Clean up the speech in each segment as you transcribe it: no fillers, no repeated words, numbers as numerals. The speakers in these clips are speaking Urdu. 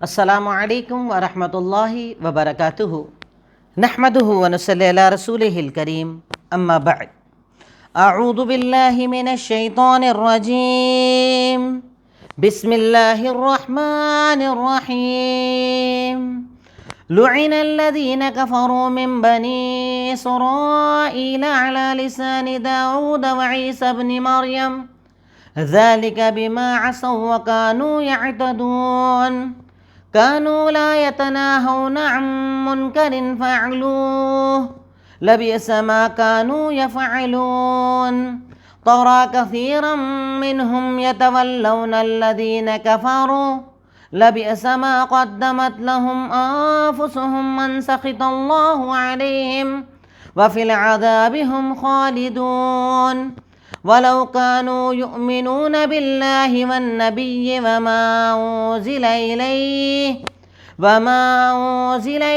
السلام علیکم ورحمۃ اللہ وبرکاتہ نحمدہ ونصلی علی رسولہ الکریم اما بعد اعوذ باللہ من الشیطان الرجیم بسم اللہ الرحمن الرحیم لعن الذین کفروا من بنی اسرائیل علی لسان داود وعیسی ابن مریم ذلك بما عصوا وكانوا يعتدون كانوا لا يتناهون عن منكر فعلوه لبئس ما كانوا يفعلون ترى كثيرا منهم يتولون الذين كفروا لبئس ما قدمت لهم أنفسهم من سخط الله عليهم وفي العذاب هم خالدون وَلَوْ كَانُوا يُؤْمِنُونَ بِاللَّهِ وَالنَّبِيِّ وَمَا أُنزِلَ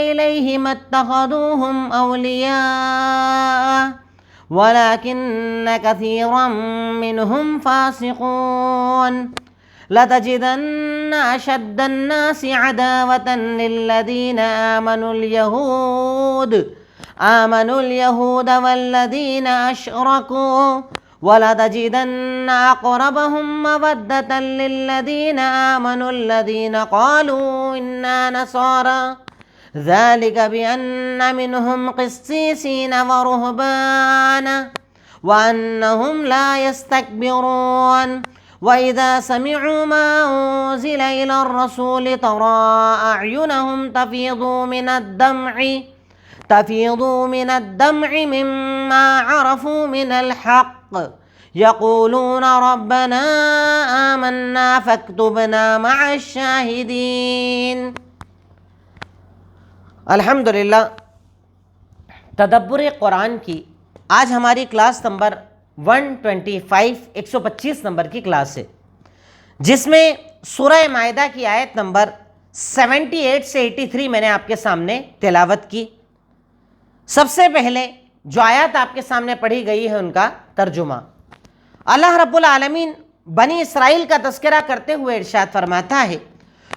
إِلَيْهِ مَا اتَّخَذُوهُمْ أَوْلِيَاءَ وَلَكِنَّ كَثِيرًا مِّنْهُمْ فَاسِقُونَ لَتَجِدَنَّ أَشَدَّ النَّاسِ عَدَاوَةً لِّلَّذِينَ آمَنُوا الْيَهُودَ وَالَّذِينَ أَشْرَكُوا وَلَتَجِدَنَّ أَقْرَبَهُم مَّوَدَّةً لِّلَّذِينَ آمَنُوا الَّذِينَ قَالُوا إِنَّا نَصَارَىٰ ذَلِكَ بِأَنَّ مِنْهُمْ قِسِّيسِينَ وَرُهْبَانًا وَأَنَّهُمْ لَا يَسْتَكْبِرُونَ وَإِذَا سَمِعُوا مَا أُنزِلَ إِلَى الرَّسُولِ تَرَىٰ أَعْيُنَهُمْ تفيض من الدمع مما عرفوا من الحق يقولون ربنا آمنا فاكتبنا مع الشاهدين۔ الحمدللہ، تدبر قرآن کی آج ہماری کلاس نمبر 125 نمبر کی کلاس ہے، جس میں سورہ مائدہ کی آیت نمبر 78 سے 83 میں نے آپ کے سامنے تلاوت کی۔ سب سے پہلے جو آیات آپ کے سامنے پڑھی گئی ہے ان کا ترجمہ۔ اللہ رب العالمین بنی اسرائیل کا تذکرہ کرتے ہوئے ارشاد فرماتا ہے،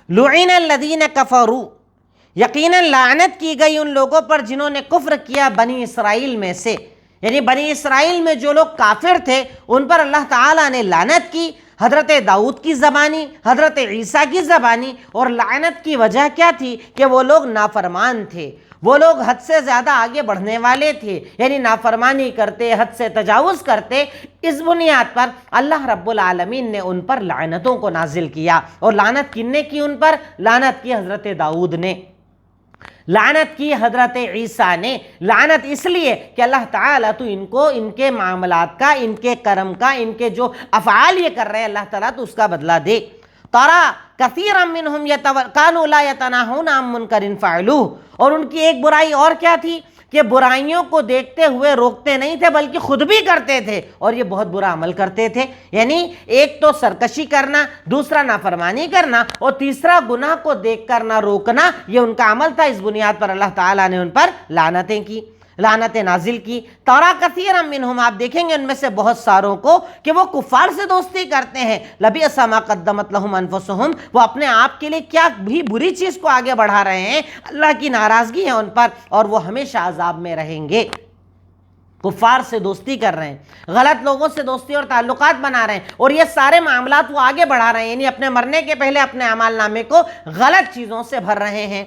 لعن الذین کفروا، یقیناً لعنت کی گئی ان لوگوں پر جنہوں نے کفر کیا بنی اسرائیل میں سے، یعنی بنی اسرائیل میں جو لوگ کافر تھے ان پر اللہ تعالیٰ نے لعنت کی، حضرت داؤد کی زبانی، حضرت عیسیٰ کی زبانی۔ اور لعنت کی وجہ کیا تھی؟ کہ وہ لوگ نافرمان تھے، وہ لوگ حد سے زیادہ آگے بڑھنے والے تھے، یعنی نافرمانی کرتے، حد سے تجاوز کرتے۔ اس بنیاد پر اللہ رب العالمین نے ان پر لعنتوں کو نازل کیا۔ اور لعنت کن نے کی ان پر؟ لعنت کی حضرت داؤد نے، لعنت کی حضرت عیسیٰ نے۔ لعنت اس لیے کہ اللہ تعالیٰ تو ان کو ان کے معاملات کا، ان کے کرم کا، ان کے جو افعال یہ کر رہے ہیں اللہ تعالیٰ تو اس کا بدلہ دے۔ ترى كثيرا منهم كانوا لا يتناهون عن منكر فعلوه، اور ان کی ایک برائی اور کیا تھی کہ برائیوں کو دیکھتے ہوئے روکتے نہیں تھے بلکہ خود بھی کرتے تھے، اور یہ بہت برا عمل کرتے تھے۔ یعنی ایک تو سرکشی کرنا، دوسرا نافرمانی کرنا، اور تیسرا گناہ کو دیکھ کر نہ روکنا، یہ ان کا عمل تھا۔ اس بنیاد پر اللہ تعالیٰ نے ان پر لعنتیں کی، لعنتیں نازل کی۔ ترى كثيرا منهم، آپ دیکھیں گے ان میں سے بہت ساروں کو کہ وہ کفار سے دوستی کرتے ہیں۔ لبئس ما قدمت لهم انفسهم، وہ اپنے آپ کے لیے کیا بھی بری چیز کو آگے بڑھا رہے ہیں، اللہ کی ناراضگی ہے ان پر، اور وہ ہمیشہ عذاب میں رہیں گے۔ کفار سے دوستی کر رہے ہیں، غلط لوگوں سے دوستی اور تعلقات بنا رہے ہیں، اور یہ سارے معاملات وہ آگے بڑھا رہے ہیں، یعنی اپنے مرنے کے پہلے اپنے اعمال نامے کو غلط چیزوں سے بھر رہے ہیں۔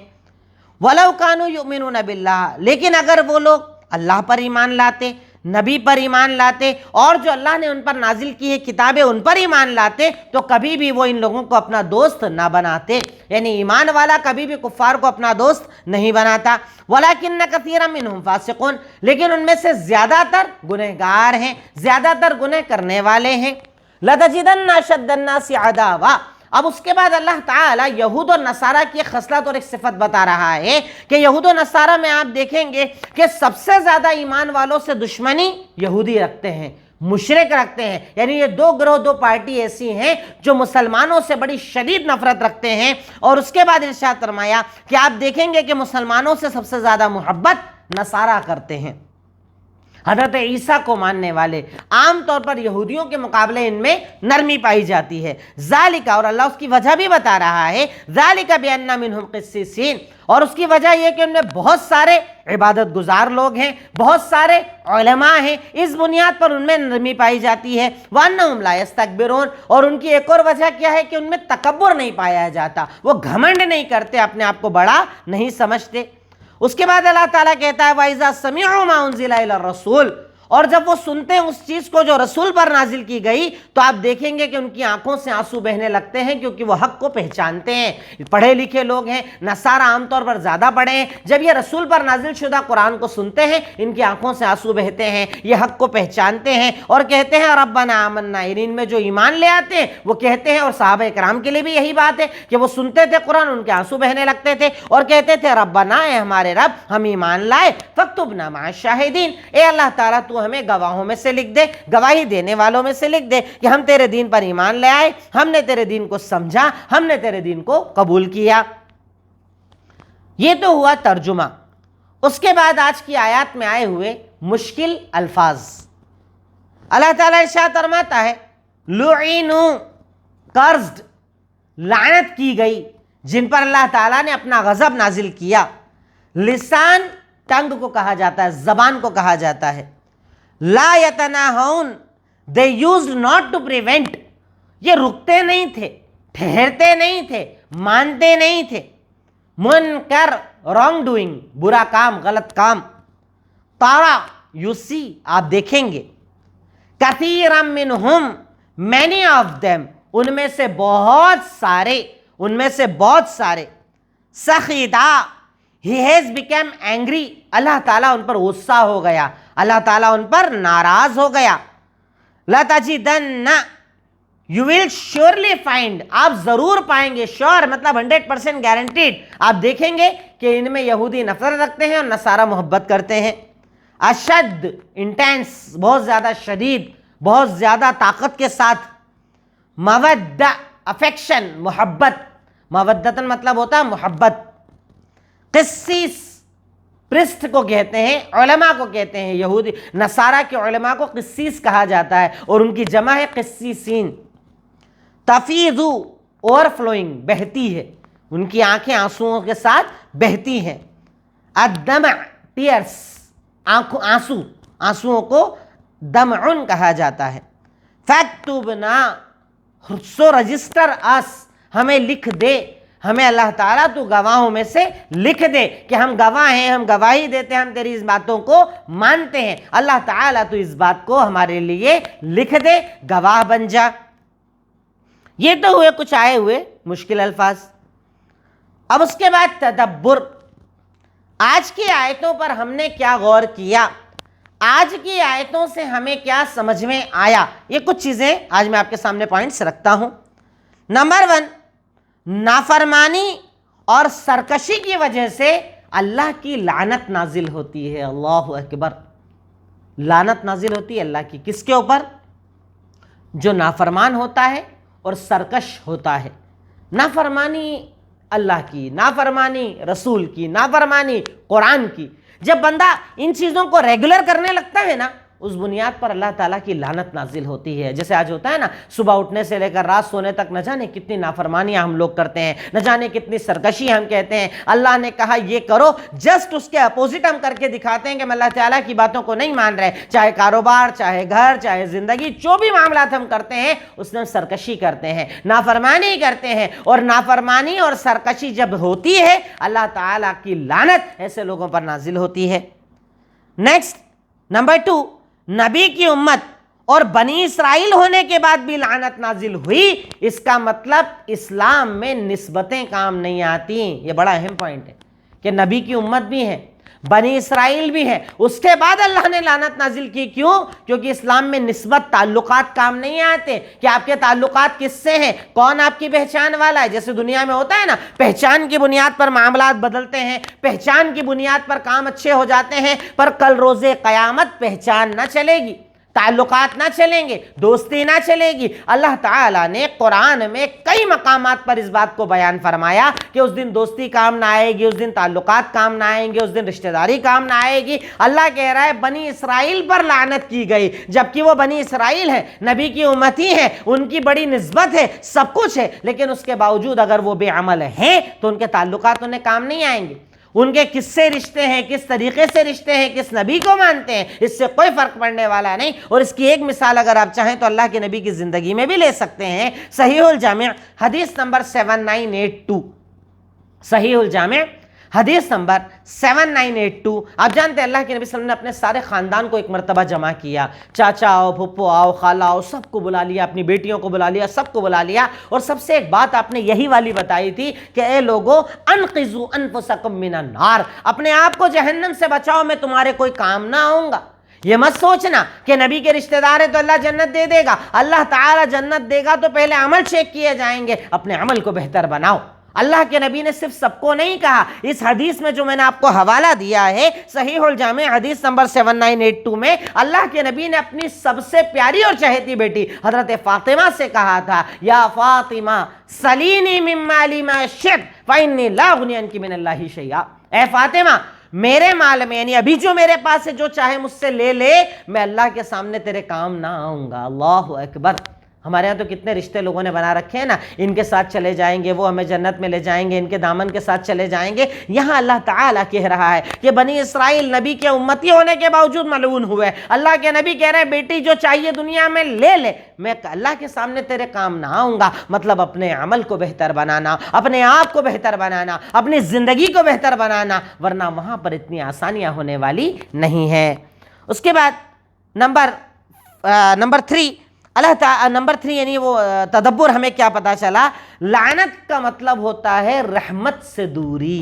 وَلَوْ كَانُوا يُؤْمِنُونَ بِاللَّهِ، لیکن اگر وہ لوگ اللہ پر ایمان لاتے، نبی پر ایمان لاتے، اور جو اللہ نے ان پر نازل کی ہے کتابیں ان پر ایمان لاتے، تو کبھی بھی وہ ان لوگوں کو اپنا دوست نہ بناتے۔ یعنی ایمان والا کبھی بھی کفار کو اپنا دوست نہیں بناتا۔ وَلَكِنَّ كَثِيرًا مِّنْهُمْ فَاسِقُونَ، لیکن ان میں سے زیادہ تر گنہگار ہیں، زیادہ تر گنہ کرنے والے ہیں۔ لَتَجِدَنَّ أَشَدَّ النَّاسِ عَدَاوَةً، اب اس کے بعد اللہ تعالیٰ یہود و نصارہ کی ایک خصلت اور ایک صفت بتا رہا ہے کہ یہود و نصارہ میں آپ دیکھیں گے کہ سب سے زیادہ ایمان والوں سے دشمنی یہودی رکھتے ہیں، مشرک رکھتے ہیں۔ یعنی یہ دو گروہ، دو پارٹی ایسی ہیں جو مسلمانوں سے بڑی شدید نفرت رکھتے ہیں۔ اور اس کے بعد ارشاد فرمایا کہ آپ دیکھیں گے کہ مسلمانوں سے سب سے زیادہ محبت نصارہ کرتے ہیں۔ حضرت عیسیٰ کو ماننے والے، عام طور پر یہودیوں کے مقابلے ان میں نرمی پائی جاتی ہے۔ ذالک، اور اللہ اس کی وجہ بھی بتا رہا ہے، ذالک بأن منہم قسیسین، اور اس کی وجہ یہ کہ ان میں بہت سارے عبادت گزار لوگ ہیں، بہت سارے علماء ہیں، اس بنیاد پر ان میں نرمی پائی جاتی ہے۔ وَأَنَّهُمْ لَا يَسْتَكْبِرُونَ، اور ان کی ایک اور وجہ کیا ہے کہ ان میں تکبر نہیں پایا جاتا، وہ گھمنڈ نہیں کرتے، اپنے آپ کو بڑا نہیں سمجھتے۔ اس کے بعد اللہ تعالیٰ کہتا ہے وَإِذَا سَمِعُوا مَا أُنزِلَ إِلَى الرَّسُولِ، اور جب وہ سنتے ہیں اس چیز کو جو رسول پر نازل کی گئی تو آپ دیکھیں گے کہ ان کی آنکھوں سے آنسو بہنے لگتے ہیں، کیونکہ وہ حق کو پہچانتے ہیں۔ پڑھے لکھے لوگ ہیں، نصارہ عام طور پر زیادہ پڑھے ہیں، جب یہ رسول پر نازل شدہ قرآن کو سنتے ہیں ان کی آنکھوں سے آنسو بہتے ہیں، یہ حق کو پہچانتے ہیں اور کہتے ہیں ربنا آمنا، ان میں جو ایمان لے آتے ہیں وہ کہتے ہیں، اور صحابہ کرام کے لیے بھی یہی بات ہے کہ وہ سنتے تھے قرآن، ان کے آنسو بہنے لگتے تھے اور کہتے تھے ربنا، اے ہمارے رب، ہم ایمان لائے، فاکتبنا مع الشاہدین، اے اللہ تعالیٰ تو ہمیں گواہوں میں سے لکھ دے، گواہی دینے والوں میں سے لکھ دے کہ ہم تیرے دین پر ایمان لے آئے، ہم نے تیرے دین کو سمجھا، ہم نے تیرے دین کو قبول کیا۔ یہ تو ہوا ترجمہ۔ اس کے بعد آج کی آیات میں آئے ہوئے مشکل الفاظ۔ اللہ تعالیٰ ارشاد فرماتا ہے لعنوا، قرض، لعنت کی گئی جن پر اللہ تعالیٰ نے اپنا غضب نازل کیا۔ لسان ٹنگ کو کہا جاتا ہے، زبان کو کہا جاتا ہے۔ لا یتناہون، they used not to prevent، یہ رکتے نہیں تھے، ٹھہرتے نہیں تھے، مانتے نہیں تھے۔ منکر، رانگ ڈوئنگ، برا کام، غلط کام۔ تارا، یو سی، آپ دیکھیں گے۔ کثیرا منہم، many of them، ان میں سے بہت سارے، ان میں سے بہت سارے۔ سخیدہ، he has become angry، اللہ تعالیٰ ان پر غصہ ہو گیا، اللہ تعالیٰ ان پر ناراض ہو گیا۔ لَتَجِدَنَّ، you will surely find، آپ ضرور پائیں گے، sure مطلب 100% guaranteed، آپ دیکھیں گے کہ ان میں یہودی نفرت رکھتے ہیں اور نصارہ محبت کرتے ہیں۔ اشد، انٹینس، بہت زیادہ شدید، بہت زیادہ طاقت کے ساتھ۔ مودہ، افیکشن، محبت، مودتاً مطلب ہوتا ہے محبت۔ قسیس، پرسٹ کو کہتے ہیں، علماء کو کہتے ہیں، یہودی نصارہ کے علماء کو قسیس کہا جاتا ہے اور ان کی جمع ہے قسیسین۔ تفیضو، اوور فلوئنگ، بہتی ہے، ان کی آنکھیں آنسوؤں کے ساتھ بہتی ہیں۔ الدمع، ٹیئرس، آنسو، آنسوؤں کو دمعن کہا جاتا ہے۔ فاکتبنا، سو رجسٹر اس، ہمیں لکھ دے، ہمیں اللہ تعالیٰ تو گواہوں میں سے لکھ دے کہ ہم گواہ ہیں، ہم گواہی دیتے ہیں، ہم تیری اس باتوں کو مانتے ہیں، اللہ تعالیٰ تو اس بات کو ہمارے لیے لکھ دے، گواہ بن جا۔ یہ تو ہوئے کچھ آئے ہوئے مشکل الفاظ۔ اب اس کے بعد تدبر۔ آج کی آیتوں پر ہم نے کیا غور کیا، آج کی آیتوں سے ہمیں کیا سمجھ میں آیا، یہ کچھ چیزیں آج میں آپ کے سامنے پوائنٹس رکھتا ہوں۔ نمبر 1، نافرمانی اور سرکشی کی وجہ سے اللہ کی لعنت نازل ہوتی ہے۔ اللہ اکبر، لعنت نازل ہوتی ہے اللہ کی، کس کے اوپر؟ جو نافرمان ہوتا ہے اور سرکش ہوتا ہے۔ نافرمانی اللہ کی، نافرمانی رسول کی، نافرمانی قرآن کی، جب بندہ ان چیزوں کو ریگولر کرنے لگتا ہے نا، اس بنیاد پر اللہ تعالیٰ کی لعنت نازل ہوتی ہے۔ جیسے آج ہوتا ہے نا، صبح اٹھنے سے لے کر رات سونے تک نہ جانے کتنی نافرمانیاں ہم لوگ کرتے ہیں، نہ جانے کتنی سرکشی ہم کہتے ہیں۔ اللہ نے کہا یہ کرو، جسٹ اس کے اپوزٹ ہم کر کے دکھاتے ہیں کہ ہم اللہ تعالیٰ کی باتوں کو نہیں مان رہے، چاہے کاروبار، چاہے گھر، چاہے زندگی، جو بھی معاملات ہم کرتے ہیں اس میں سرکشی کرتے ہیں، نافرمانی کرتے ہیں، اور نافرمانی اور سرکشی جب ہوتی ہے اللہ تعالیٰ کی لعنت ایسے لوگوں پر نازل ہوتی ہے۔ نیکسٹ، نمبر 2، نبی کی امت اور بنی اسرائیل ہونے کے بعد بھی لعنت نازل ہوئی، اس کا مطلب اسلام میں نسبتیں کام نہیں آتی۔ یہ بڑا اہم پوائنٹ ہے کہ نبی کی امت بھی ہے، بنی اسرائیل بھی ہے، اس کے بعد اللہ نے لعنت نازل کی۔ کیوں؟ کیونکہ اسلام میں نسبت، تعلقات کام نہیں آتے کہ آپ کے تعلقات کس سے ہیں، کون آپ کی پہچان والا ہے۔ جیسے دنیا میں ہوتا ہے نا، پہچان کی بنیاد پر معاملات بدلتے ہیں، پہچان کی بنیاد پر کام اچھے ہو جاتے ہیں، پر کل روز قیامت پہچان نہ چلے گی، تعلقات نہ چلیں گے, دوستی نہ چلے گی. اللہ تعالیٰ نے قرآن میں کئی مقامات پر اس بات کو بیان فرمایا کہ اس دن دوستی کام نہ آئے گی, اس دن تعلقات کام نہ آئیں گے, اس دن رشتہ داری کام نہ آئے گی. اللہ کہہ رہا ہے بنی اسرائیل پر لعنت کی گئی, جبکہ وہ بنی اسرائیل ہیں, نبی کی امتی ہیں, ان کی بڑی نسبت ہے, سب کچھ ہے, لیکن اس کے باوجود اگر وہ بے عمل ہیں تو ان کے تعلقات انہیں کام نہیں آئیں گے. ان کے کس سے رشتے ہیں, کس طریقے سے رشتے ہیں, کس نبی کو مانتے ہیں, اس سے کوئی فرق پڑنے والا نہیں. اور اس کی ایک مثال اگر آپ چاہیں تو اللہ کے نبی کی زندگی میں بھی لے سکتے ہیں. صحیح الجامع حدیث نمبر 7982, صحیح الجامع حدیث نمبر 7982. آپ جانتے ہیں اللہ کے نبی صلی اللہ علیہ وسلم نے اپنے سارے خاندان کو ایک مرتبہ جمع کیا, چاچا آؤ, پھپھو آؤ, خالہ آؤ, سب کو بلا لیا, اپنی بیٹیوں کو بلا لیا, سب کو بلا لیا. اور سب سے ایک بات آپ نے یہی والی بتائی تھی کہ اے لوگو انقذوا انفسکم من النار, اپنے آپ کو جہنم سے بچاؤ, میں تمہارے کوئی کام نہ آؤں گا. یہ مت سوچنا کہ نبی کے رشتہ دار ہیں تو اللہ جنت دے دے گا. اللہ تعالیٰ جنت دے گا تو پہلے عمل چیک کیے جائیں گے, اپنے عمل کو بہتر بناؤ. اللہ کے نبی نے صرف سب کو نہیں کہا. اس حدیث میں جو میں نے آپ کو حوالہ دیا ہے صحیح الجامع حدیث نمبر 7982 میں اللہ کے نبی نے اپنی سب سے پیاری اور چہیتی بیٹی حضرت فاطمہ سے کہا تھا, یا فاطمہ سلینی من مالی ما شئت فإنی لا اغنی عنک من اللہ شیئا. اے فاطمہ میرے مال میں, یعنی ابھی جو میرے پاس ہے, جو چاہے مجھ سے لے لے, میں اللہ کے سامنے تیرے کام نہ آؤں گا. اللہ اکبر. ہمارے ہاں تو کتنے رشتے لوگوں نے بنا رکھے ہیں نا, ان کے ساتھ چلے جائیں گے, وہ ہمیں جنت میں لے جائیں گے, ان کے دامن کے ساتھ چلے جائیں گے. یہاں اللہ تعالیٰ کہہ رہا ہے کہ بنی اسرائیل نبی کے امتی ہونے کے باوجود ملعون ہوئے. اللہ کے نبی کہہ رہے ہیں بیٹی جو چاہیے دنیا میں لے لے, میں اللہ کے سامنے تیرے کام نہ آؤں گا. مطلب اپنے عمل کو بہتر بنانا, اپنے آپ کو بہتر بنانا, اپنی زندگی کو بہتر بنانا, ورنہ وہاں پر اتنی آسانیاں ہونے والی نہیں ہیں. اس کے بعد نمبر 3 اللہ تعالیٰ, نمبر 3 یعنی وہ تدبر ہمیں کیا پتا چلا, لعنت کا مطلب ہوتا ہے رحمت سے دوری.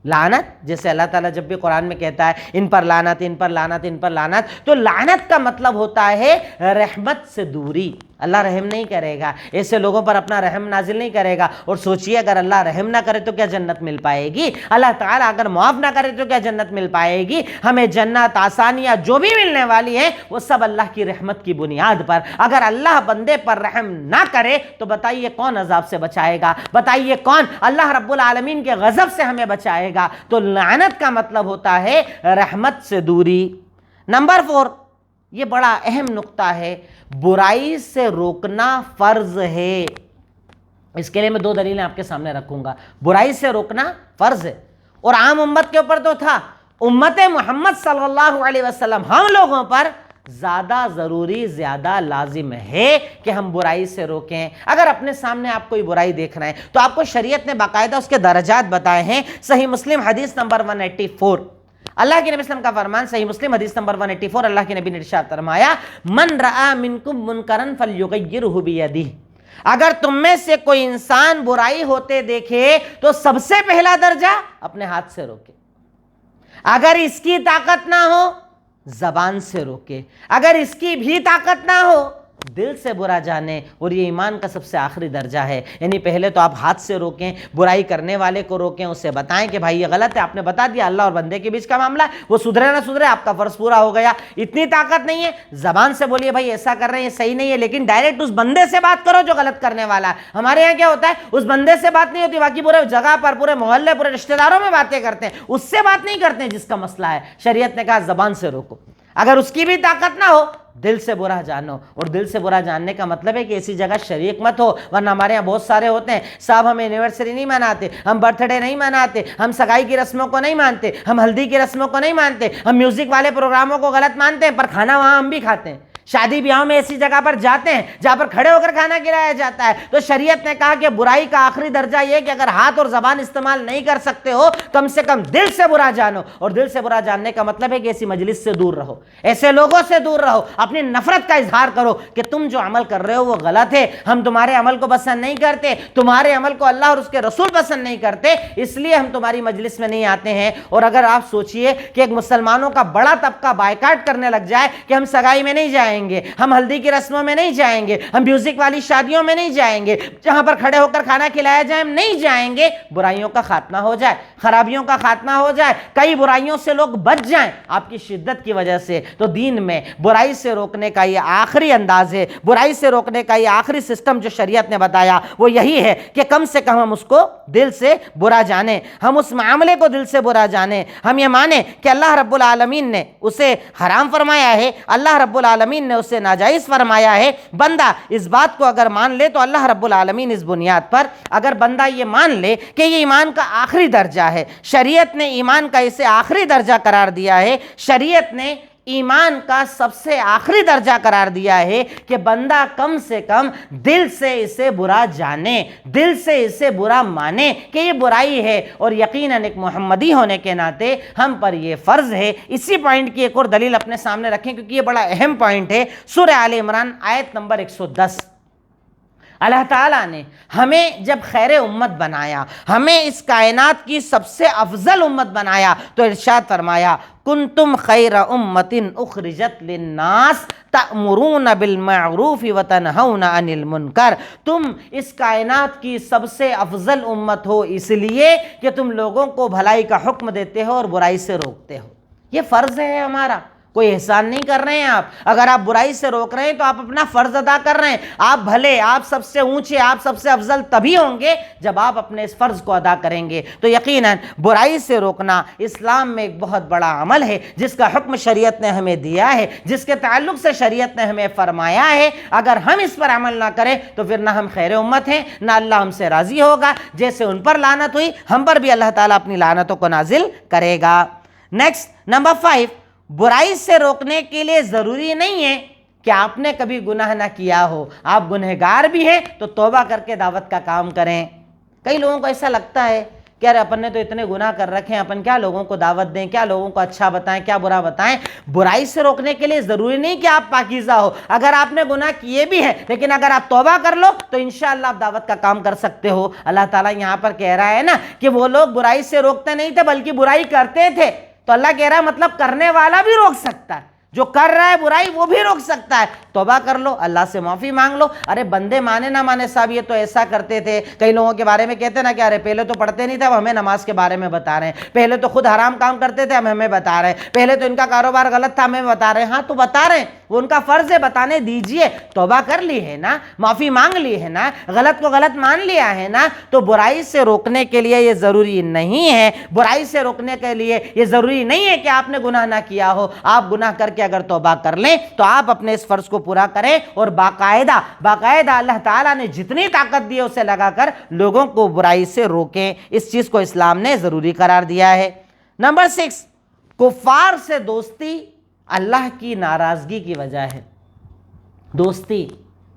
لعنت جیسے اللہ تعالیٰ جب بھی قرآن میں کہتا ہے ان پر لعنت, ان پر لعنت, ان پر لعنت, تو لعنت کا مطلب ہوتا ہے رحمت سے دوری. اللہ رحم نہیں کرے گا, ایسے لوگوں پر اپنا رحم نازل نہیں کرے گا. اور سوچئے اگر اللہ رحم نہ کرے تو کیا جنت مل پائے گی؟ اللہ تعالیٰ اگر معاف نہ کرے تو کیا جنت مل پائے گی؟ ہمیں جنت, آسانیاں جو بھی ملنے والی ہیں وہ سب اللہ کی رحمت کی بنیاد پر. اگر اللہ بندے پر رحم نہ کرے تو بتائیے کون عذاب سے بچائے گا؟ بتائیے کون اللہ رب العالمین کے غضب سے ہمیں بچائے گا؟ تو لعنت کا مطلب ہوتا ہے رحمت سے دوری. نمبر 4, یہ بڑا اہم نقطہ ہے, برائی سے روکنا فرض ہے. اس کے لیے میں 2 دلیلیں آپ کے سامنے رکھوں گا. برائی سے روکنا فرض ہے, اور عام امت کے اوپر تو تھا, امت محمد صلی اللہ علیہ وسلم ہم لوگوں پر زیادہ ضروری, زیادہ لازم ہے کہ ہم برائی سے روکیں. اگر اپنے سامنے آپ کوئی برائی دیکھ رہے ہیں تو آپ کو شریعت نے باقاعدہ اس کے درجات بتائے ہیں. صحیح مسلم حدیث نمبر 184, اللہ کے نبی صلی اللہ علیہ وسلم کا فرمان, صحیح مسلم حدیث نمبر 184, اللہ کے نبی نے ارشاد فرمایا من رآ منکم منکرا فلیغیرہ بیدہ. اگر تم میں سے کوئی انسان برائی ہوتے دیکھے تو سب سے پہلا درجہ اپنے ہاتھ سے روکے. اگر اس کی طاقت نہ ہو زبان سے روکے, اگر اس کی بھی طاقت نہ ہو دل سے برا جانے. اور یہ ایمان کا سب سے آخری درجہ ہے. یعنی پہلے تو آپ ہاتھ سے روکیں, برائی کرنے والے کو روکیں, اسے بتائیں کہ بھائی یہ غلط ہے, آپ نے بتا دیا, اللہ اور بندے کے بیچ کا معاملہ ہے, وہ سدھرے نہ سدھرے آپ کا فرض پورا ہو گیا. اتنی طاقت نہیں ہے, زبان سے بولیے بھائی ایسا کر رہے ہیں یہ صحیح نہیں ہے, لیکن ڈائریکٹ اس بندے سے بات کرو جو غلط کرنے والا ہے. ہمارے یہاں کیا ہوتا ہے, اس بندے سے بات نہیں ہوتی, باقی پورے جگہ پر, پورے محلے, پورے رشتہ داروں میں باتیں کرتے ہیں, اس سے بات نہیں کرتے ہیں جس کا مسئلہ ہے. شریعت نے کہا زبان سے روکو. اگر اس کی بھی طاقت نہ ہو دل سے برا جانو. اور دل سے برا جاننے کا مطلب ہے کہ ایسی جگہ شریک مت ہو, ورنہ ہمارے یہاں بہت سارے ہوتے ہیں, صاحب ہم اینیورسری نہیں مناتے, ہم برتھ ڈے نہیں مناتے, ہم سگائی کی رسموں کو نہیں مانتے, ہم ہلدی کی رسموں کو نہیں مانتے, ہم میوزک والے پروگراموں کو غلط مانتے ہیں, پر کھانا وہاں ہم بھی کھاتے ہیں. شادی بیاہوں میں ایسی جگہ پر جاتے ہیں جہاں پر کھڑے ہو کر کھانا کھلایا جاتا ہے. تو شریعت نے کہا کہ برائی کا آخری درجہ یہ کہ اگر ہاتھ اور زبان استعمال نہیں کر سکتے ہو کم سے کم دل سے برا جانو. اور دل سے برا جاننے کا مطلب ہے کہ ایسی مجلس سے دور رہو, ایسے لوگوں سے دور رہو, اپنی نفرت کا اظہار کرو کہ تم جو عمل کر رہے ہو وہ غلط ہے, ہم تمہارے عمل کو پسند نہیں کرتے, تمہارے عمل کو اللہ اور اس کے رسول پسند نہیں کرتے, اس لیے ہم تمہاری مجلس میں نہیں آتے ہیں. اور اگر آپ سوچئے کہ ایک مسلمانوں کا بڑا طبقہ بائیکاٹ کرنے لگ جائے کہ ہم سگائی میں نہیں جائیں جائیں گے, ہم ہلدی کی رسموں میں نہیں جائیں گے, ہم میوزک والی شادیوں میں نہیں جائیں گے, جہاں پر کھڑے ہو کر کھانا کھلایا جائے ہم نہیں جائیں گے. برائیوں کا خاتمہ ہو جائے, خرابیوں کا خاتمہ ہو جائے, کئی برائیوں سے لوگ بچ جائیں آپ کی شدت کی وجہ سے. تو دین میں برائی سے روکنے کا یہ آخری انداز ہے, برائی سے روکنے کا یہ آخری سسٹم جو شریعت نے بتایا وہ یہی ہے کہ کم سے کم ہم اس کو دل سے برا جانیں, ہم اس معاملے کو دل سے برا جانیں, ہم یہ مانیں کہ اللہ رب العالمین نے اسے حرام فرمایا ہے, اللہ رب العالمین نے اسے ناجائز فرمایا ہے. بندہ اس بات کو اگر مان لے تو اللہ رب العالمین اس بنیاد پر اگر بندہ یہ مان لے کہ یہ ایمان کا آخری درجہ ہے, شریعت نے ایمان کا اسے آخری درجہ قرار دیا ہے, شریعت نے ایمان کا سب سے آخری درجہ قرار دیا ہے کہ بندہ کم سے کم دل سے اسے برا جانے, دل سے اسے برا مانے کہ یہ برائی ہے. اور یقیناً ایک محمدی ہونے کے ناطے ہم پر یہ فرض ہے. اسی پوائنٹ کی ایک اور دلیل اپنے سامنے رکھیں کیونکہ یہ بڑا اہم پوائنٹ ہے. سورہ آل عمران آیت نمبر 110, اللہ تعالیٰ نے ہمیں جب خیر امت بنایا, ہمیں اس کائنات کی سب سے افضل امت بنایا, تو ارشاد فرمایا کنتم خیر امت اخرجت للناس تأمرون بالمعروف وتنہون عن المنکر. تم اس کائنات کی سب سے افضل امت ہو اس لیے کہ تم لوگوں کو بھلائی کا حکم دیتے ہو اور برائی سے روکتے ہو. یہ فرض ہے ہمارا, کوئی احسان نہیں کر رہے ہیں آپ. اگر آپ برائی سے روک رہے ہیں تو آپ اپنا فرض ادا کر رہے ہیں. آپ بھلے, آپ سب سے اونچے, آپ سب سے افضل تبھی ہوں گے جب آپ اپنے اس فرض کو ادا کریں گے. تو یقیناً برائی سے روکنا اسلام میں ایک بہت بڑا عمل ہے جس کا حکم شریعت نے ہمیں دیا ہے, جس کے تعلق سے شریعت نے ہمیں فرمایا ہے. اگر ہم اس پر عمل نہ کریں تو پھر نہ ہم خیر امت ہیں, نہ اللہ ہم سے راضی ہوگا. جیسے ان پر لعنت ہوئی ہم پر بھی اللہ تعالیٰ اپنی لعنتوں کو نازل کرے گا. نیکسٹ نمبر 5, برائی سے روکنے کے لیے ضروری نہیں ہے کہ آپ نے کبھی گناہ نہ کیا ہو. آپ گنہگار بھی ہیں تو توبہ کر کے دعوت کا کام کریں. کئی لوگوں کو ایسا لگتا ہے کہ ارے اپن نے تو اتنے گناہ کر رکھے ہیں, اپن کیا لوگوں کو دعوت دیں, کیا لوگوں کو اچھا بتائیں, کیا برا بتائیں. برائی سے روکنے کے لیے ضروری نہیں کہ آپ پاکیزہ ہو. اگر آپ نے گناہ کیے بھی ہیں لیکن اگر آپ توبہ کر لو تو انشاءاللہ آپ دعوت کا کام کر سکتے ہو. اللہ تعالیٰ یہاں پر کہہ رہا ہے نا کہ وہ لوگ برائی سے روکتے نہیں تھے بلکہ برائی کرتے تھے. تو اللہ کہہ رہا ہے مطلب کرنے والا بھی روک سکتا ہے, جو کر رہا ہے برائی وہ بھی روک سکتا ہے. توبہ کر لو, اللہ سے معافی مانگ لو. ارے بندے مانے نہ مانے صاحب یہ تو ایسا کرتے تھے. کئی لوگوں کے بارے میں کہتے ہیں نا کہ ارے پہلے تو پڑھتے نہیں تھے اب ہمیں نماز کے بارے میں بتا رہے ہیں, پہلے تو خود حرام کام کرتے تھے اب ہمیں بتا رہے ہیں, پہلے تو ان کا کاروبار غلط تھا ہمیں بتا رہے ہیں. ہاں تو بتا رہے ہیں, وہ ان کا فرض ہے, بتانے دیجئے. توبہ کر لی ہے نا, معافی مانگ لی ہے نا, غلط کو غلط مان لیا ہے نا. تو برائی سے روکنے کے لیے یہ ضروری نہیں ہے, برائی سے روکنے کے لیے یہ ضروری نہیں ہے کہ آپ نے گناہ نہ کیا ہو. آپ گناہ کر کے اگر توبہ کر لیں تو آپ اپنے اس فرض کو پورا کریں اور باقاعدہ اللہ تعالیٰ نے جتنی طاقت دی ہے اسے لگا کر لوگوں کو برائی سے روکیں. اس چیز کو اسلام نے ضروری قرار دیا ہے. نمبر 6, کفار سے دوستی اللہ کی ناراضگی کی وجہ ہے. دوستی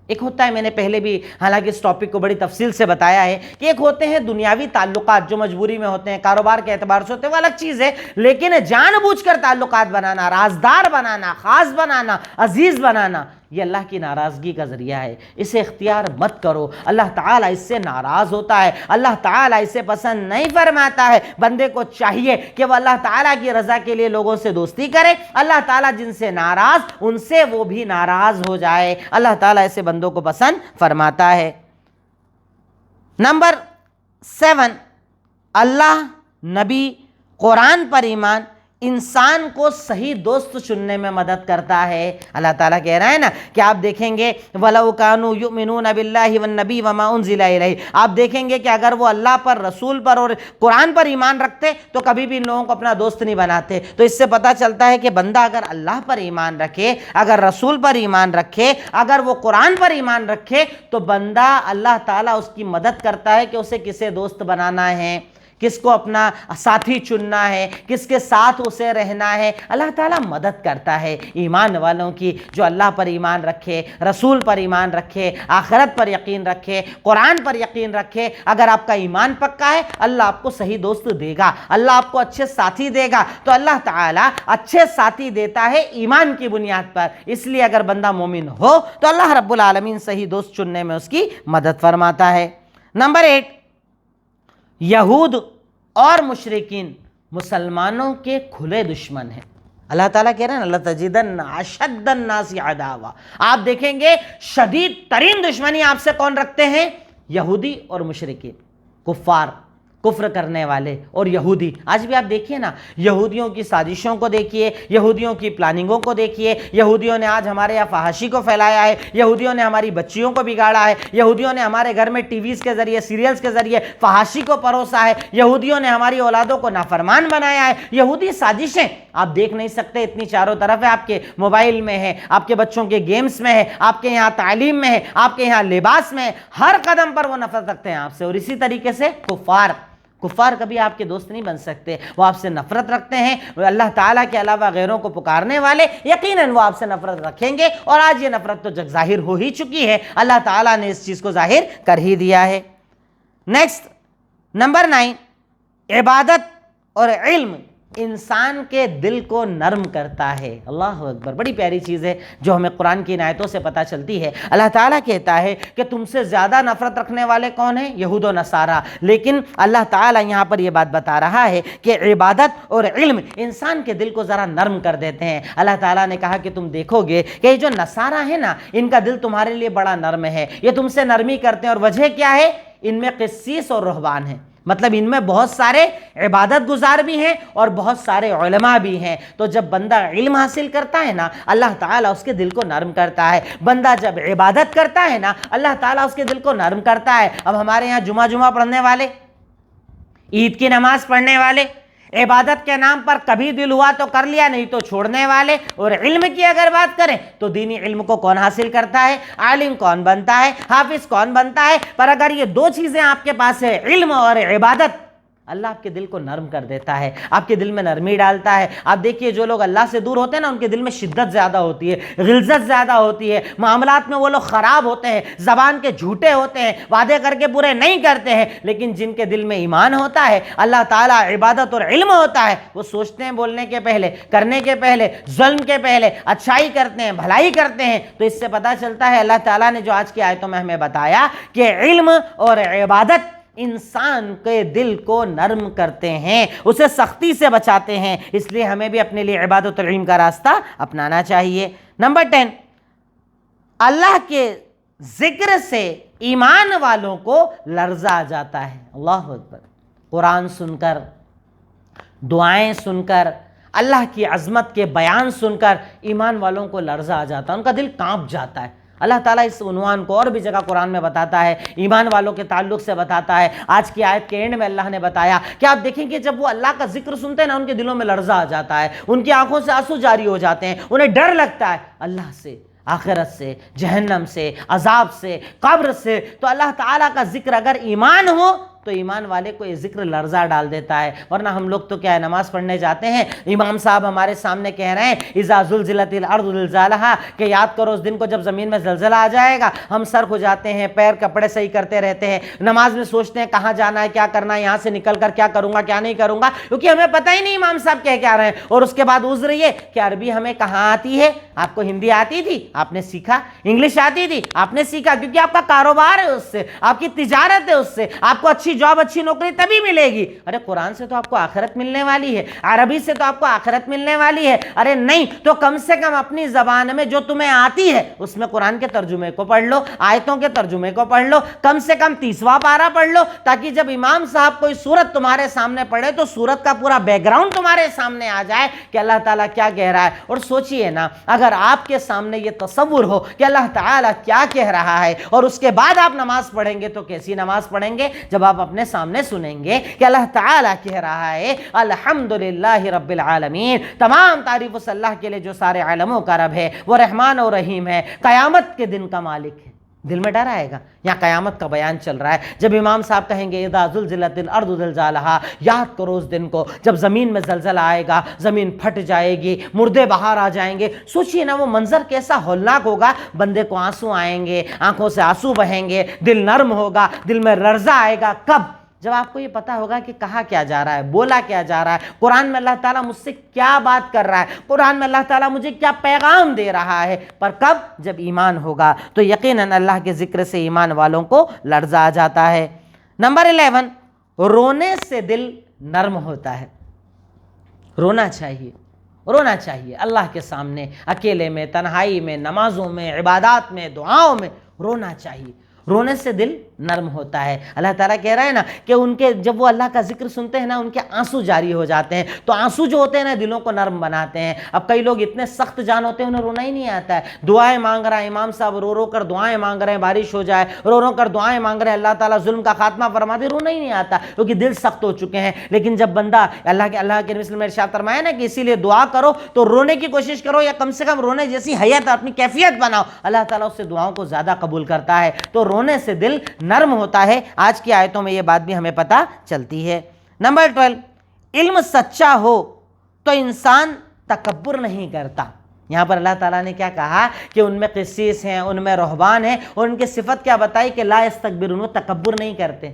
ایک ہوتا ہے, میں نے پہلے بھی حالانکہ اس ٹاپک کو بڑی تفصیل سے بتایا ہے کہ ایک ہوتے ہیں دنیاوی تعلقات جو مجبوری میں ہوتے ہیں, کاروبار کے اعتبار سے ہوتے ہیں, وہ الگ چیز ہے. لیکن جان بوجھ کر تعلقات بنانا, رازدار بنانا, خاص بنانا, عزیز بنانا, یہ اللہ کی ناراضگی کا ذریعہ ہے. اسے اختیار مت کرو, اللہ تعالیٰ اس سے ناراض ہوتا ہے, اللہ تعالیٰ اسے پسند نہیں فرماتا ہے. بندے کو چاہیے کہ وہ اللہ تعالیٰ کی رضا کے لیے لوگوں سے دوستی کرے. اللہ تعالیٰ جن سے ناراض ان سے وہ بھی ناراض ہو جائے. اللہ تعالیٰ ایسے بندوں کو پسند فرماتا ہے. نمبر 7, اللہ, نبی, قرآن پر ایمان انسان کو صحیح دوست چننے میں مدد کرتا ہے. اللہ تعالیٰ کہہ رہا ہے نا کہ آپ دیکھیں گے وَلَوْ كَانُوا يُؤْمِنُونَ بِاللَّهِ وَالنَّبِيِّ وَمَا أُنزِلَ إِلَيْهِ, آپ دیکھیں گے کہ اگر وہ اللہ پر, رسول پر اور قرآن پر ایمان رکھتے تو کبھی بھی ان لوگوں کو اپنا دوست نہیں بناتے. تو اس سے پتہ چلتا ہے کہ بندہ اگر اللہ پر ایمان رکھے, اگر رسول پر ایمان رکھے, اگر وہ قرآن پر ایمان رکھے تو بندہ, اللہ تعالیٰ اس کی مدد کرتا ہے کہ اسے کسے دوست بنانا ہے, کس کو اپنا ساتھی چننا ہے, کس کے ساتھ اسے رہنا ہے. اللہ تعالیٰ مدد کرتا ہے ایمان والوں کی جو اللہ پر ایمان رکھے, رسول پر ایمان رکھے, آخرت پر یقین رکھے, قرآن پر یقین رکھے. اگر آپ کا ایمان پکا ہے اللہ آپ کو صحیح دوست دے گا, اللہ آپ کو اچھے ساتھی دے گا. تو اللہ تعالیٰ اچھے ساتھی دیتا ہے ایمان کی بنیاد پر. اس لیے اگر بندہ مومن ہو تو اللہ رب العالمین صحیح دوست چننے میں اس کی مدد فرماتا ہے. نمبر 8, یہود اور مشرکین مسلمانوں کے کھلے دشمن ہیں. اللہ تعالیٰ کہہ رہے ہیں اللہ تجدن اشد الناس عداوہ، آپ دیکھیں گے شدید ترین دشمنی آپ سے کون رکھتے ہیں؟ یہودی اور مشرکین، کفار، کفر کرنے والے اور یہودی۔ آج بھی آپ دیکھیے نا، یہودیوں کی سازشوں کو دیکھیے، یہودیوں کی پلاننگوں کو دیکھیے، یہودیوں نے آج ہمارے یہاں فحاشی کو پھیلایا ہے، یہودیوں نے ہماری بچیوں کو بگاڑا ہے، یہودیوں نے ہمارے گھر میں ٹی ویز کے ذریعے، سیریلز کے ذریعے فحاشی کو پروسا ہے، یہودیوں نے ہماری اولادوں کو نافرمان بنایا ہے۔ یہودی سازشیں آپ دیکھ نہیں سکتے، اتنی چاروں طرف ہے، آپ کے موبائل میں ہے، آپ کے بچوں کے گیمز میں ہے، آپ کے یہاں تعلیم میں ہے، آپ کے یہاں لباس میں ہے، ہر قدم پر وہ نفرت رکھتے ہیں آپ سے۔ اور اسی طریقے سے کفار کبھی آپ کے دوست نہیں بن سکتے، وہ آپ سے نفرت رکھتے ہیں۔ اللہ تعالیٰ کے علاوہ غیروں کو پکارنے والے یقیناً وہ آپ سے نفرت رکھیں گے، اور آج یہ نفرت تو جگ ظاہر ہو ہی چکی ہے، اللہ تعالیٰ نے اس چیز کو ظاہر کر ہی دیا ہے۔ نیکسٹ نمبر 9، عبادت اور علم انسان کے دل کو نرم کرتا ہے۔ اللہ اکبر، بڑی پیاری چیز ہے جو ہمیں قرآن کی عنایتوں سے پتہ چلتی ہے۔ اللہ تعالیٰ کہتا ہے کہ تم سے زیادہ نفرت رکھنے والے کون ہیں؟ یہود و نصارہ۔ لیکن اللہ تعالیٰ یہاں پر یہ بات بتا رہا ہے کہ عبادت اور علم انسان کے دل کو ذرا نرم کر دیتے ہیں۔ اللہ تعالیٰ نے کہا کہ تم دیکھو گے کہ یہ جو نصارہ ہیں نا، ان کا دل تمہارے لیے بڑا نرم ہے، یہ تم سے نرمی کرتے ہیں، اور وجہ کیا ہے؟ ان میں قسیس اور رہبان ہیں، مطلب ان میں بہت سارے عبادت گزار بھی ہیں اور بہت سارے علماء بھی ہیں۔ تو جب بندہ علم حاصل کرتا ہے نا، اللہ تعالیٰ اس کے دل کو نرم کرتا ہے۔ بندہ جب عبادت کرتا ہے نا، اللہ تعالیٰ اس کے دل کو نرم کرتا ہے۔ اب ہمارے یہاں جمعہ پڑھنے والے، عید کی نماز پڑھنے والے، عبادت کے نام پر کبھی دل ہوا تو کر لیا، نہیں تو چھوڑنے والے، اور علم کی اگر بات کریں تو دینی علم کو کون حاصل کرتا ہے؟ عالم کون بنتا ہے؟ حافظ کون بنتا ہے؟ پر اگر یہ دو چیزیں آپ کے پاس ہے، علم اور عبادت، اللہ آپ کے دل کو نرم کر دیتا ہے، آپ کے دل میں نرمی ڈالتا ہے۔ آپ دیکھیے جو لوگ اللہ سے دور ہوتے ہیں نا، ان کے دل میں شدت زیادہ ہوتی ہے، غلظت زیادہ ہوتی ہے، معاملات میں وہ لوگ خراب ہوتے ہیں، زبان کے جھوٹے ہوتے ہیں، وعدے کر کے پورے نہیں کرتے ہیں۔ لیکن جن کے دل میں ایمان ہوتا ہے، اللہ تعالیٰ عبادت اور علم ہوتا ہے، وہ سوچتے ہیں بولنے کے پہلے، کرنے کے پہلے، ظلم کے پہلے اچھائی کرتے ہیں، بھلائی کرتے ہیں۔ تو اس سے پتہ چلتا ہے اللہ تعالیٰ نے جو آج کی آیتوں میں ہمیں بتایا کہ علم اور عبادت انسان کے دل کو نرم کرتے ہیں، اسے سختی سے بچاتے ہیں۔ اس لیے ہمیں بھی اپنے لیے عبادت اور علم کا راستہ اپنانا چاہیے۔ نمبر 10، اللہ کے ذکر سے ایمان والوں کو لرزہ آ جاتا ہے۔ اللہ اکبر، قرآن سن کر، دعائیں سن کر، اللہ کی عظمت کے بیان سن کر ایمان والوں کو لرزہ آ جاتا ہے، ان کا دل کانپ جاتا ہے۔ اللہ تعالیٰ اس عنوان کو اور بھی جگہ قرآن میں بتاتا ہے، ایمان والوں کے تعلق سے بتاتا ہے۔ آج کی آیت کے اینڈ میں اللہ نے بتایا کہ آپ دیکھیں کہ جب وہ اللہ کا ذکر سنتے ہیں نا، ان کے دلوں میں لرزہ آ جاتا ہے، ان کی آنکھوں سے آنسو جاری ہو جاتے ہیں، انہیں ڈر لگتا ہے اللہ سے، آخرت سے، جہنم سے، عذاب سے، قبر سے۔ تو اللہ تعالیٰ کا ذکر اگر ایمان ہو تو ایمان والے کو یہ ذکر لرزہ ڈال دیتا ہے۔ ورنہ ہم لوگ تو کیا ہے، نماز پڑھنے جاتے ہیں، امام صاحب ہمارے سامنے کہہ رہے ہیں اذا زلزلت الارض زلزالہا، کہ یاد کرو اس دن کو جب زمین میں زلزلہ آ جائے گا۔ ہم سر کھو جاتے ہیں، پیر کپڑے صحیح کرتے رہتے ہیں، نماز میں سوچتے ہیں کہاں جانا ہے، کیا کرنا ہے، یہاں سے نکل کر کیا کروں گا، کیا نہیں کروں گا، کیونکہ ہمیں پتہ ہی نہیں امام صاحب کہہ کیا رہے ہیں۔ اور اس کے بعد عذر یہ کہ عربی ہمیں کہاں آتی ہے؟ آپ کو ہندی آتی تھی، آپ نے سیکھا، انگلش آتی تھی، آپ نے سیکھا، کیونکہ آپ کا کاروبار ہے اس سے، آپ کی تجارت ہے اس سے، آپ کو اچھی جاب، اچھی نوکری تبھی ملے گی۔ ارے قرآن سے تو آپ کو آخرت ملنے والی ہے، عربی سے تو آپ کو آخرت ملنے والی ہے۔ ارے نہیں تو کم سے کم اپنی زبان میں جو تمہیں آتی ہے اس میں قرآن کے ترجمے کو پڑھ لو، آیتوں کے ترجمے کو پڑھ لو، کم سے کم 30واں پارہ پڑھ لو، تاکہ جب امام صاحب کوئی سورت تمہارے سامنے پڑھے تو سورت کا پورا بیک گراؤنڈ تمہارے سامنے آ جائے کہ اللہ تعالیٰ کیا کہہ رہا ہے۔ اور سوچئے نا، اگر آپ کے سامنے یہ تصور ہو کہ اللہ تعالیٰ کیا کہہ رہا ہے اور اس کے بعد آپ نماز پڑھیں گے تو کیسی نماز پڑھیں گے؟ جب آپ اپنے سامنے سنیں گے کہ اللہ تعالیٰ کہہ رہا ہے الحمدللہ رب العالمین، تمام تعریف اس اللہ کے لیے جو سارے عالموں کا رب ہے، وہ رحمان و رحیم ہے، قیامت کے دن کا مالک ہے، دل میں ڈر آئے گا۔ یہاں قیامت کا بیان چل رہا ہے۔ جب امام صاحب کہیں گے اذا زلزلت الارض زلزالہا، یاد کرو اس دن کو جب زمین میں زلزلہ آئے گا، زمین پھٹ جائے گی، مردے باہر آ جائیں گے۔ سوچئے نا وہ منظر کیسا ہولناک ہوگا، بندے کو آنسو آئیں گے، آنکھوں سے آنسو بہیں گے، دل نرم ہوگا، دل میں لرزہ آئے گا۔ کب؟ جب آپ کو یہ پتا ہوگا کہ کہا کیا جا رہا ہے، بولا کیا جا رہا ہے، قرآن میں اللہ تعالیٰ مجھ سے کیا بات کر رہا ہے، قرآن میں اللہ تعالیٰ مجھے کیا پیغام دے رہا ہے۔ پر کب؟ جب ایمان ہوگا۔ تو یقیناً اللہ کے ذکر سے ایمان والوں کو لرزہ آ جاتا ہے۔ نمبر 11، رونے سے دل نرم ہوتا ہے۔ رونا چاہیے، رونا چاہیے اللہ کے سامنے، اکیلے میں، تنہائی میں، نمازوں میں، عبادات میں، دعاؤں میں رونا چاہیے۔ رونے سے دل نرم ہوتا ہے۔ اللہ تعالیٰ کہہ رہا ہے نا کہ ان کے جب وہ اللہ کا ذکر سنتے ہیں نا ان کے آنسو جاری ہو جاتے ہیں، تو آنسو جو ہوتے ہیں نا دلوں کو نرم بناتے ہیں۔ اب کئی لوگ اتنے سخت جان ہوتے ہیں انہیں رونا ہی نہیں آتا ہے، دعائیں مانگ رہا ہے امام صاحب، رو رو کر دعائیں مانگ رہے ہیں بارش ہو جائے، رو رو کر دعائیں مانگ رہے ہیں اللہ تعالیٰ ظلم کا خاتمہ فرما دے، رونا ہی نہیں آتا کیونکہ دل سخت ہو چکے ہیں۔ لیکن جب بندہ اللہ کے نبی صلی اللہ علیہ وسلم نے ارشاد فرمایا نا کہ اسی لیے دعا کرو تو رونے کی کوشش کرو، یا کم سے کم رونے جیسی حیت اپنی کیفیت بناؤ، اللہ تعالیٰ اس سے دعاؤں کو زیادہ قبول کرتا ہے۔ تو رونے سے دل نرم ہوتا ہے۔ آج کی آیتوں میں یہ بات بھی ہمیں پتہ چلتی ہے۔ نمبر 12، علم سچا ہو تو انسان تکبر نہیں کرتا۔ یہاں پر اللہ تعالیٰ نے کیا کہا کہ ان میں قسیس ہیں، ان میں رہبان ہیں، اور ان کی صفت کیا بتائی کہ لا یستکبرون، وہ تکبر نہیں کرتے،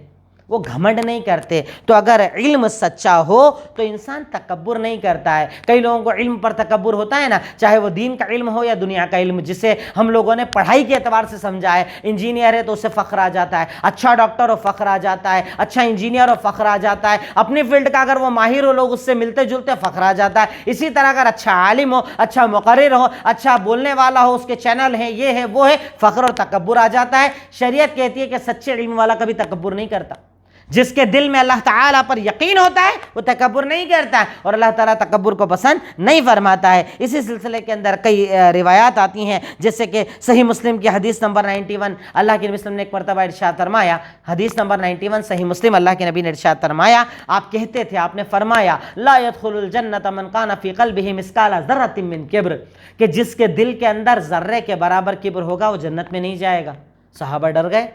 وہ گھمنڈ نہیں کرتے۔ تو اگر علم سچا ہو تو انسان تکبر نہیں کرتا ہے۔ کئی لوگوں کو علم پر تکبر ہوتا ہے نا، چاہے وہ دین کا علم ہو یا دنیا کا علم، جسے ہم لوگوں نے پڑھائی کے اعتبار سے سمجھا ہے۔ انجینئر ہے تو اسے فخر آ جاتا ہے، اچھا ڈاکٹر ہو فخر آ جاتا ہے، اچھا انجینئر ہو فخر آ جاتا ہے، اپنی فیلڈ کا اگر وہ ماہر ہو لوگ اس سے ملتے جلتے فخر آ جاتا ہے۔ اسی طرح اگر اچھا عالم ہو، اچھا مقرر ہو، اچھا بولنے والا ہو، اس کے چینل ہیں، یہ ہے وہ ہے، فخر اور تکبر آ جاتا ہے۔ شریعت کہتی ہے کہ سچے علم والا کبھی تکبر نہیں کرتا۔ جس کے دل میں اللہ تعالیٰ پر یقین ہوتا ہے وہ تکبر نہیں کرتا ہے، اور اللہ تعالیٰ تکبر کو پسند نہیں فرماتا ہے۔ اسی سلسلے کے اندر کئی روایات آتی ہیں، جیسے کہ صحیح مسلم کی حدیث نمبر 91، اللہ کے نبی صلی اللہ علیہ وسلم نے ایک مرتبہ ارشاد فرمایا، حدیث نمبر 91 صحیح مسلم، اللہ کے نبی نے ارشاد فرمایا، آپ کہتے تھے، آپ نے فرمایا لا يدخل الجنۃ من کان فی قلبہ مثقال ذرۃ من کبر، کہ جس کے دل کے اندر ذرے کے برابر کبر ہوگا وہ جنت میں نہیں جائے گا۔ صحابہ ڈر گئے۔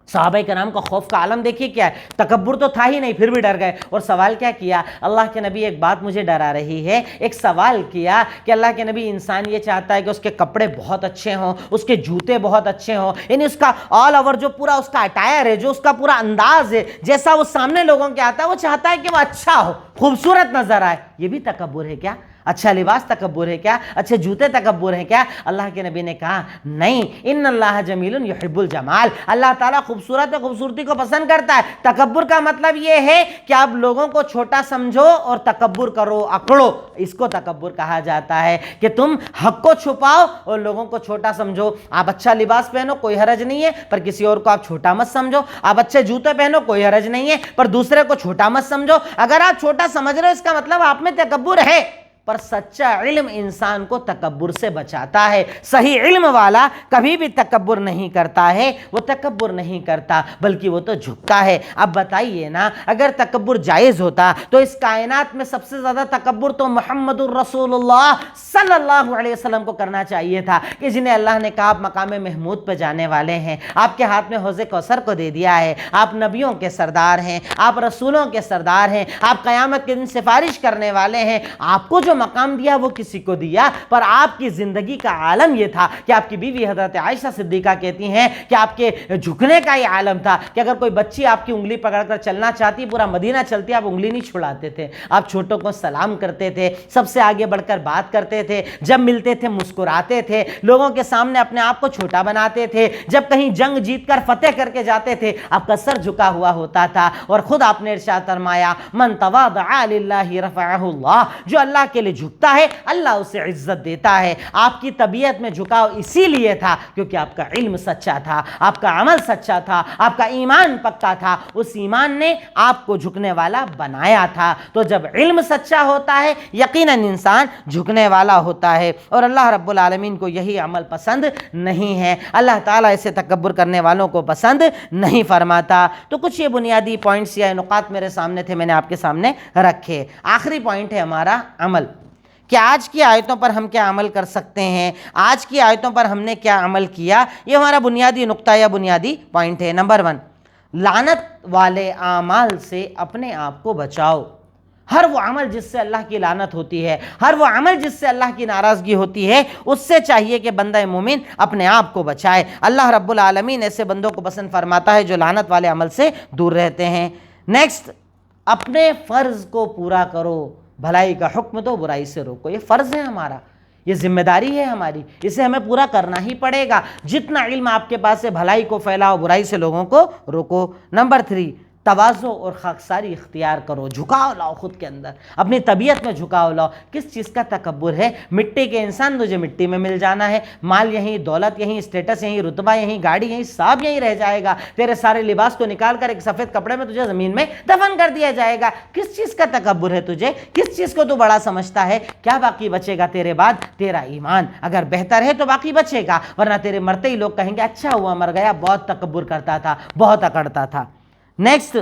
صحابہ کرام کا خوف کا عالم دیکھیے کیا ہے، تکبر تو تھا ہی نہیں پھر بھی ڈر گئے، اور سوال کیا کیا، اللہ کے نبی ایک بات مجھے ڈرا رہی ہے، ایک سوال کیا کہ اللہ کے نبی انسان یہ چاہتا ہے کہ اس کے کپڑے بہت اچھے ہوں، اس کے جوتے بہت اچھے ہوں، یعنی اس کا آل اوور جو پورا اس کا اٹائر ہے، جو اس کا پورا انداز ہے، جیسا وہ سامنے لوگوں کے آتا ہے وہ چاہتا ہے کہ وہ اچھا ہو، خوبصورت نظر آئے۔ یہ بھی تکبر ہے کیا؟ اچھا لباس تکبر ہے کیا؟ اچھے جوتے تکبر ہیں کیا؟ اللہ کے نبی نے کہا نہیں، ان اللہ جمیل یحب الجمال، اللہ تعالیٰ خوبصورت خوبصورتی کو پسند کرتا ہے۔ تکبر کا مطلب یہ ہے کہ آپ لوگوں کو چھوٹا سمجھو اور تکبر کرو، اکڑو، اس کو تکبر کہا جاتا ہے، کہ تم حق کو چھپاؤ اور لوگوں کو چھوٹا سمجھو۔ آپ اچھا لباس پہنو کوئی حرج نہیں ہے، پر کسی اور کو آپ چھوٹا مت سمجھو۔ آپ اچھے جوتے پہنو کوئی حرج نہیں ہے، پر دوسرے کو چھوٹا مت سمجھو۔ اگر آپ چھوٹا سمجھ رہے ہو اس کا مطلب آپ میں تکبر ہے، پر سچا علم انسان کو تکبر سے بچاتا ہے۔ صحیح علم والا کبھی بھی تکبر نہیں کرتا ہے، وہ تکبر نہیں کرتا بلکہ وہ تو جھکتا ہے۔ اب بتائیے نا، اگر تکبر جائز ہوتا تو اس کائنات میں سب سے زیادہ تکبر تو محمد الرسول اللہ صلی اللہ علیہ وسلم کو کرنا چاہیے تھا، کہ جنہیں اللہ نے کہا آپ مقام محمود پہ جانے والے ہیں، آپ کے ہاتھ میں حوض کوثر کو دے دیا ہے، آپ نبیوں کے سردار ہیں، آپ رسولوں کے سردار ہیں، آپ قیامت کے دن سفارش کرنے والے ہیں، آپ کو جو مقام دیا وہ کسی کو دیا، پر آپ کی زندگی کا عالم یہ تھا کہ آپ کی بیوی حضرت عائشہ صدیقہ کہتی ہیں کہ آپ کے جھکنے کا یہ عالم تھا کہ اگر کوئی بچی آپ کی انگلی پکڑ کر چلنا چاہتی، پورا مدینہ چلتی، آپ انگلی نہیں چھڑاتے تھے، آپ چھوٹوں کو سلام کرتے تھے، سب سے آگے بڑھ کر بات کرتے تھے، جب ملتے تھے مسکراتے تھے، لوگوں کے سامنے اپنے آپ کو چھوٹا بناتے تھے، جب کہیں جنگ جیت کر فتح کر کے جاتے تھے آپ کا سر جھکا ہوا ہوتا تھا، اور خود آپ نے ارشاد فرمایا من تواضع للہ رفعہ اللہ، جو اللہ کے لیے جھکتا ہے اللہ اسے عزت دیتا ہے۔ آپ کی طبیعت میں جھکاؤ اسی لیے تھا کیونکہ آپ کا علم سچا تھا، آپ کا عمل سچا تھا، آپ کا ایمان پکا تھا، اس ایمان نے آپ کو جھکنے والا بنایا تھا۔ تو جب علم سچا ہوتا ہے یقیناً انسان جھکنے والا ہوتا ہے، اور اللہ رب العالمین کو یہی عمل پسند نہیں ہے، اللہ تعالیٰ اسے تکبر کرنے والوں کو پسند نہیں فرماتا۔ تو کچھ یہ بنیادی پوائنٹس یا نقاط میرے سامنے تھے، میں نے آپ کے سامنے رکھے۔ آخری پوائنٹ ہے ہمارا عمل، کہ آج کی آیتوں پر ہم کیا عمل کر سکتے ہیں، آج کی آیتوں پر ہم نے کیا عمل کیا، یہ ہمارا بنیادی نقطہ یا بنیادی پوائنٹ ہے۔ نمبر 1، لعنت والے اعمال سے اپنے آپ کو بچاؤ۔ ہر وہ عمل جس سے اللہ کی لعنت ہوتی ہے، ہر وہ عمل جس سے اللہ کی ناراضگی ہوتی ہے، اس سے چاہیے کہ بندہ مومن اپنے آپ کو بچائے۔ اللہ رب العالمین ایسے بندوں کو پسند فرماتا ہے جو لعنت والے عمل سے دور رہتے ہیں۔ نیکسٹ، اپنے فرض کو پورا کرو، بھلائی کا حکم دو، برائی سے روکو۔ یہ فرض ہے ہمارا، یہ ذمہ داری ہے ہماری، اسے ہمیں پورا کرنا ہی پڑے گا۔ جتنا علم آپ کے پاس ہے بھلائی کو پھیلاؤ، برائی سے لوگوں کو روکو۔ نمبر 3، تواضع اور خاکساری اختیار کرو، جھکاؤ لاؤ خود کے اندر، اپنی طبیعت میں جھکاؤ لاؤ۔ کس چیز کا تکبر ہے؟ مٹی کے انسان، تجھے مٹی میں مل جانا ہے، مال یہیں، دولت یہیں، اسٹیٹس یہیں، رتبہ یہیں، گاڑی یہیں، سب یہیں رہ جائے گا، تیرے سارے لباس کو نکال کر ایک سفید کپڑے میں تجھے زمین میں دفن کر دیا جائے گا۔ کس چیز کا تکبر ہے تجھے؟ کس چیز کو تو بڑا سمجھتا ہے؟ کیا باقی بچے گا تیرے بعد؟ تیرا ایمان اگر بہتر ہے تو باقی بچے گا، ورنہ تیرے مرتے ہی لوگ کہیں گے اچھا ہوا مر گیا، بہت تکبر کرتا تھا، بہت اکڑتا تھا۔ نیکسٹ،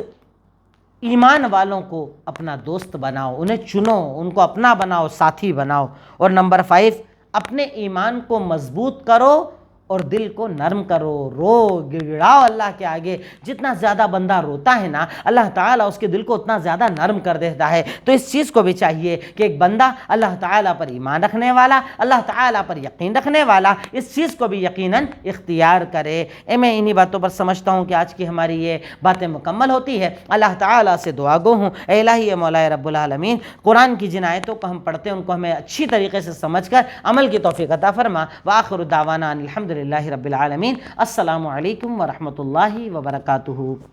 ایمان والوں کو اپنا دوست بناؤ، انہیں چنو، ان کو اپنا بناؤ، ساتھی بناؤ۔ اور نمبر 5، اپنے ایمان کو مضبوط کرو اور دل کو نرم کرو، رو گڑگڑاؤ اللہ کے آگے۔ جتنا زیادہ بندہ روتا ہے نا، اللہ تعالیٰ اس کے دل کو اتنا زیادہ نرم کر دیتا ہے۔ تو اس چیز کو بھی چاہیے کہ ایک بندہ اللہ تعالیٰ پر ایمان رکھنے والا، اللہ تعالیٰ پر یقین رکھنے والا، اس چیز کو بھی یقیناً اختیار کرے۔ میں انہی باتوں پر سمجھتا ہوں کہ آج کی ہماری یہ باتیں مکمل ہوتی ہے۔ اللہ تعالیٰ سے دعا گو ہوں، اے الہی مولا رب العالمین، قرآن کی جن آیتوں کو ہم پڑھتے ہیں ان کو ہمیں اچھی طریقے سے سمجھ کر عمل کی توفیق عطا فرما۔ وآخر دعوانا الحمدللہ رب العالمین۔ السلام علیکم ورحمۃ اللہ وبرکاتہ۔